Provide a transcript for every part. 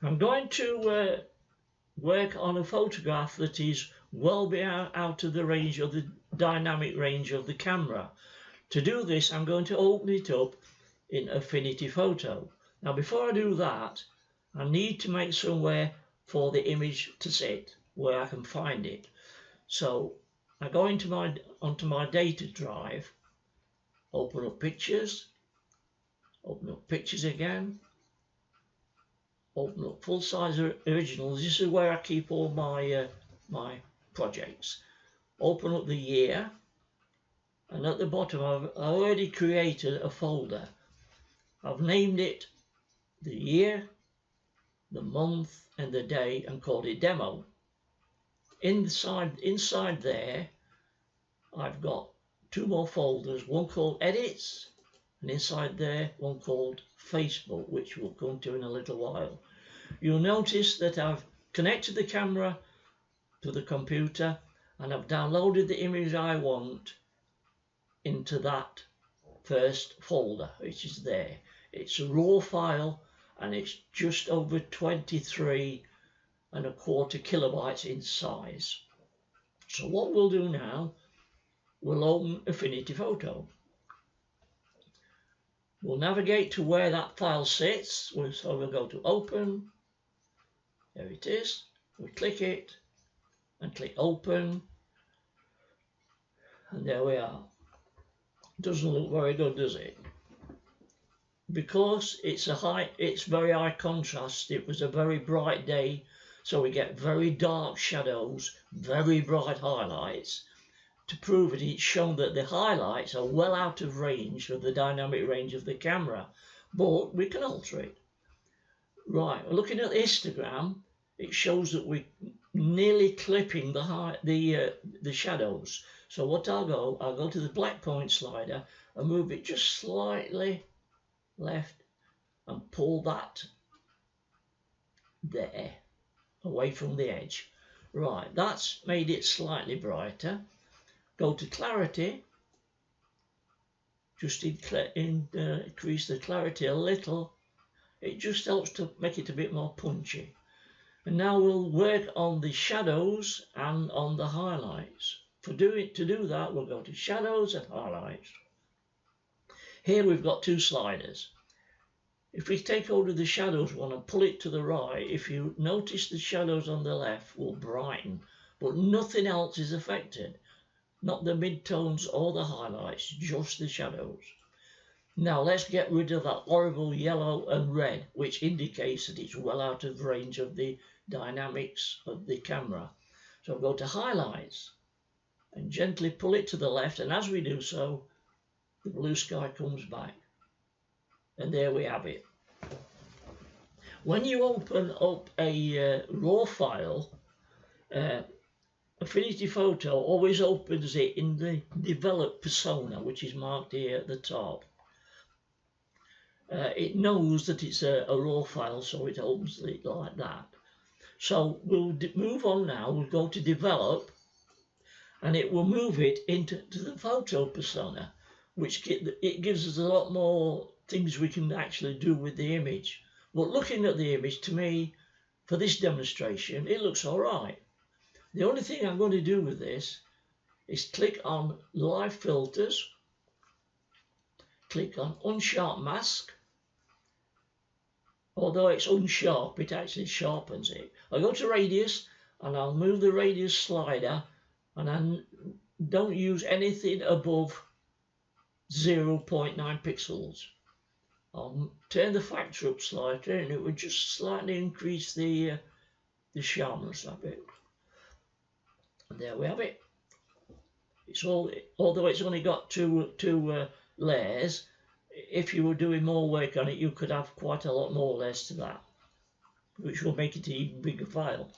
I'm going to work on a photograph that is well out of the range of the dynamic range of the camera. To do this, I'm going to open it up in Affinity Photo. Now before I do that, I need to make somewhere for the image to sit where I can find it. So I go onto my data drive, open up pictures, open up pictures again, open up full size originals. This is where I keep all my my projects. Open up the year, and at the bottom I've already created a folder. I've named it the year, the month and the day and called it demo. Inside there I've got two more folders, one called edits, and inside there one called Facebook, which we'll come to in a little while. You'll notice that I've connected the camera to the computer and I've downloaded the image I want into that first folder, which is there. It's a raw file and it's just over 23 and a quarter kilobytes in size. So what we'll do now, we'll open Affinity Photo. We'll navigate to where that file sits. So we'll go to Open. There it is. We click it and click Open. And there we are. Doesn't look very good, does it? Because it's very high contrast. It was a very bright day, so we get very dark shadows, very bright highlights. To prove it, it's shown that the highlights are well out of range of the dynamic range of the camera, but we can alter it. Right, looking at the histogram, it shows that we're nearly clipping the shadows. So what I'll go to the black point slider and move it just slightly left and pull that there away from the edge. Right, that's made it slightly brighter. Go to clarity, just increase the clarity a little. It just helps to make it a bit more punchy. And now we'll work on the shadows and on the highlights. To do that, we'll go to shadows and highlights. Here we've got two sliders. If we take hold of the shadows one and pull it to the right, if you notice the shadows on the left will brighten, but nothing else is affected. Not the midtones or the highlights, just the shadows. Now let's get rid of that horrible yellow and red, which indicates that it's well out of range of the dynamics of the camera. So go to highlights and gently pull it to the left, and as we do so, the blue sky comes back. And there we have it. When you open up a raw file, Affinity Photo always opens it in the develop persona, which is marked here at the top. It knows that it's a raw file, so it opens it like that. So we'll move on now. We'll go to develop, and it will move it into the photo persona, which it gives us a lot more things we can actually do with the image. But looking at the image, to me, for this demonstration, it looks all right. The only thing I'm going to do with this is click on Live Filters, click on Unsharp Mask. Although it's unsharp, it actually sharpens it. I'll go to Radius and I'll move the Radius slider, and I don't use anything above 0.9 pixels. I'll turn the factor up slightly and it will just slightly increase the sharpness of it. And there we have it. It's all, although it's only got two layers, if you were doing more work on it, you could have quite a lot more layers to that, which will make it an even bigger file.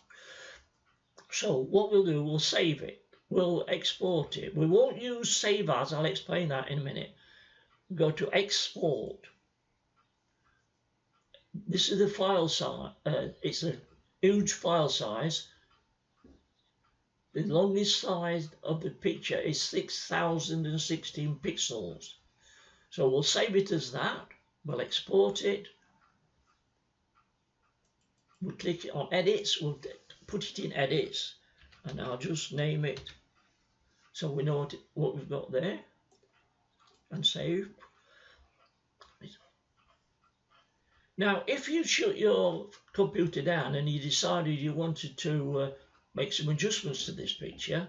So what we'll do, we'll save it. We'll export it. We won't use save as, I'll explain that in a minute. Go to export. This is the file size. It's a huge file size. The longest size of the picture is 6016 pixels. So we'll save it as that. We'll export it. we'll click on edits, we'll put it in edits, and I'll just name it so we know what we've got there, and save. Now if you shut your computer down and you decided you wanted to make some adjustments to this picture,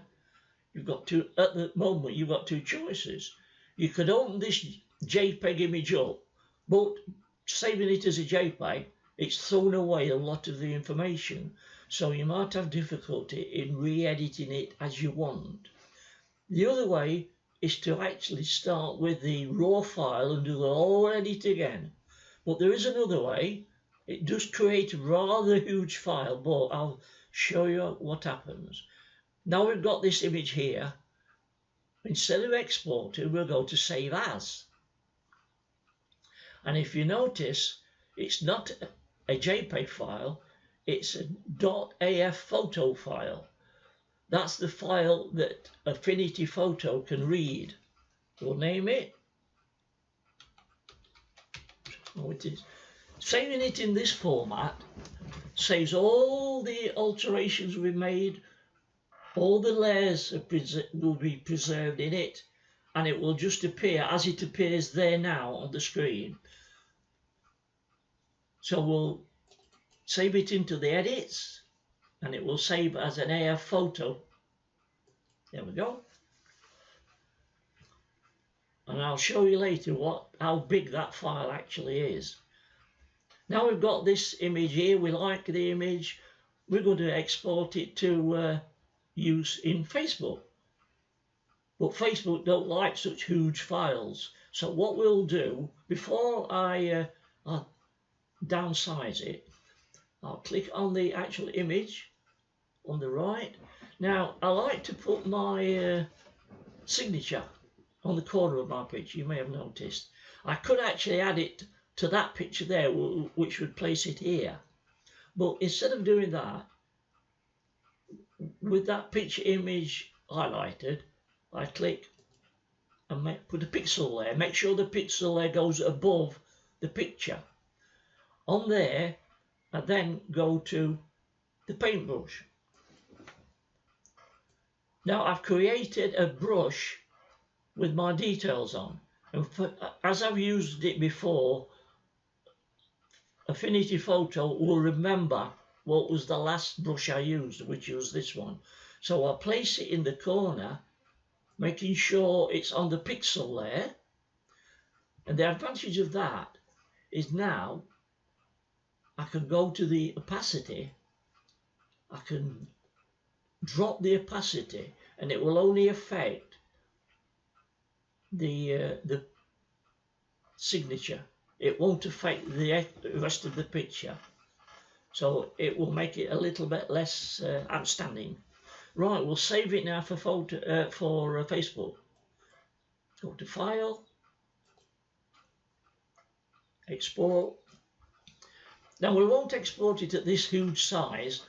you've got two, at the moment you've got two choices. You could open this JPEG image up, but saving it as a JPEG, it's thrown away a lot of the information, so you might have difficulty in re-editing it as you want. The other way is to actually start with the raw file and do the whole edit again. But there is another way. It does create a rather huge file, but I'll show you what happens. Now we've got this image here. Instead of exporting, we'll go to Save As. And if you notice, it's not a JPEG file, it's a .af photo file. That's the file that Affinity Photo can read. We'll name it. Oh, it is. Saving it in this format saves all the alterations we've made. All the layers will be preserved in it, and it will just appear as it appears there now on the screen. So we'll save it into the edits, and it will save as an AF photo. There we go. And I'll show you later how big that file actually is. Now we've got this image here, we like the image, we're going to export it to use in Facebook. But Facebook don't like such huge files. So what we'll do, before I downsize it, I'll click on the actual image on the right. Now I like to put my signature on the corner of my picture. You may have noticed I could actually add it to that picture there, which would place it here, but instead of doing that, with that picture image highlighted, I click and put a pixel there. Make sure the pixel there goes above the picture. On there, I then go to the paintbrush. Now I've created a brush with my details on, and as I've used it before, Affinity Photo will remember what was the last brush I used, which was this one. So I'll place it in the corner, making sure it's on the pixel there. And the advantage of that is now I can go to the opacity, I can drop the opacity, and it will only affect the signature. It won't affect the rest of the picture, so it will make it a little bit less outstanding. Right, we'll save it now for Facebook. Go to File, Export. Now we won't export it at this huge size.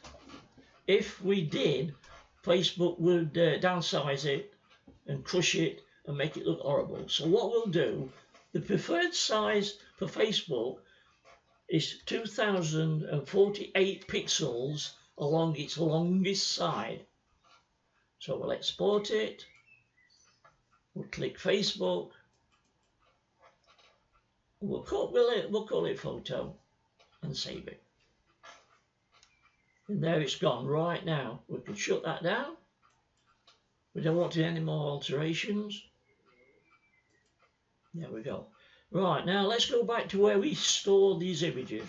If we did, Facebook would downsize it and crush it and make it look horrible. So what we'll do, the preferred size for Facebook is 2048 pixels along its longest side. So we'll export it, we'll click Facebook, we'll call it photo and save it. And there it's gone. Right now we can shut that down. We don't want any more alterations. There we go. Right, now let's go back to where we store these images.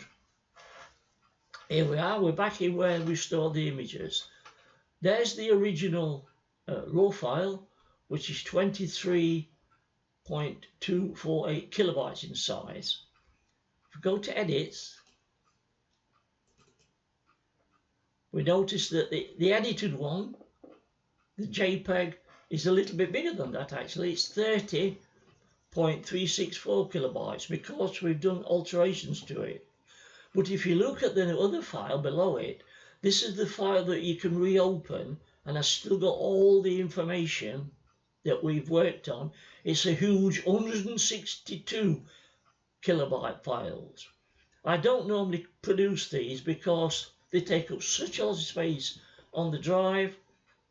Here we are, we're back in where we store the images. There's the original raw file, which is 23.248 kilobytes in size. If we go to edits, we notice that the edited one, the JPEG, is a little bit bigger than that actually. It's 30.364 kilobytes because we've done alterations to it. But if you look at the other file below it, this is the file that you can reopen and has still got all the information that we've worked on. It's a huge 162 kilobyte files. I don't normally produce these because they take up such a lot of space on the drive,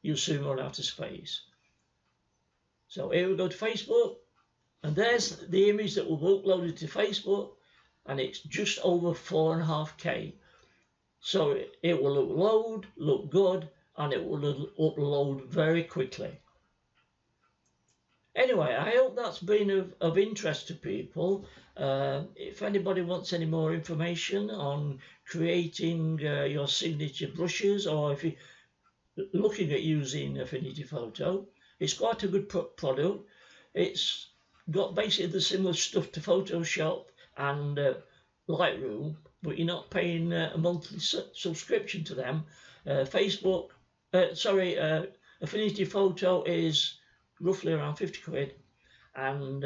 you'll soon run out of space. So here we go to Facebook, and there's the image that will be uploaded to Facebook, and it's just over 4.5K. So it will upload, look good, and it will upload very quickly. Anyway, I hope that's been of interest to people. If anybody wants any more information on creating your signature brushes, or if you're looking at using Affinity Photo, it's quite a good product. It's got basically the similar stuff to Photoshop and Lightroom, but you're not paying a monthly subscription to them. Affinity Photo is roughly around 50 quid, and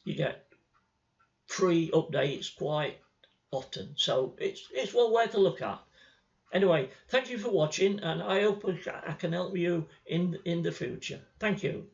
you get free updates quite often, so it's well worth a look at. Anyway, thank you for watching, and I hope I can help you in the future. Thank you.